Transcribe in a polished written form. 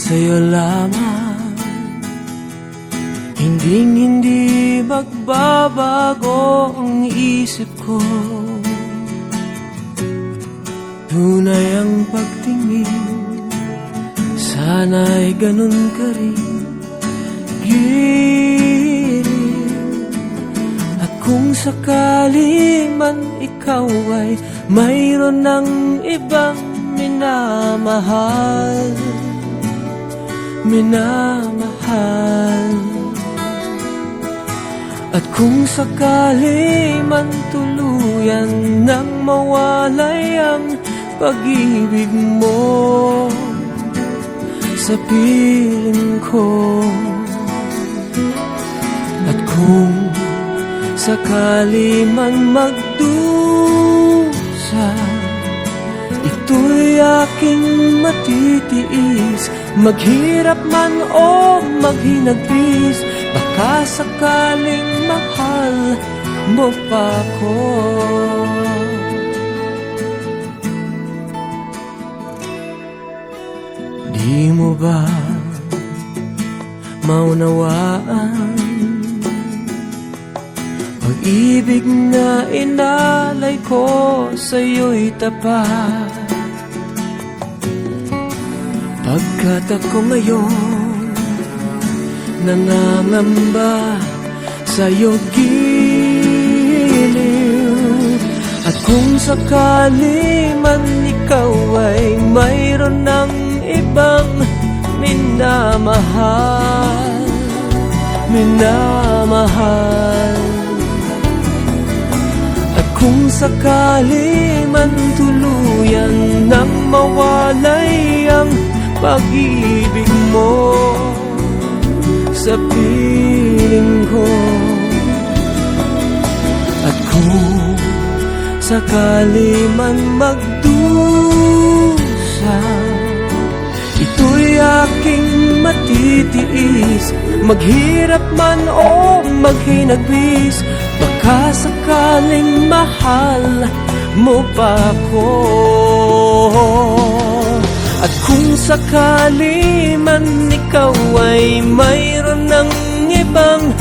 sa'yo lamang. Hindi magbabago ang isip ko. Tunay ang pagtingin, sana'y ganun ka rin, giliw. At kung sakali man ikaw ay mayroon ng ibang minamahal, at kung sakali man tuluyan nang mawalay ang pag-ibig mo sa piling ko, at kung sakali man magdusa, ito'y aking matitiis. Maghirap man o maghinagpis, baka sakaling mahal mo pa ko. Di mo ba maunawaan pag-ibig na inalay ko sa'yo'y tapat? Pagkat ako ngayon nangangamba sa'yo giliw. At kung sakali man ikaw ay mayroon ng ibang minamahal, at kung sakali man tuluyan nang mawalay ang pag-ibig mo sa piling ko, at kung sakali man magdusa, ito'y aking matitiis. Maghirap man o maghinagpis, baka sakaling mahal mo pa ko. At kung sakali man ikaw ay mayroon ng ibang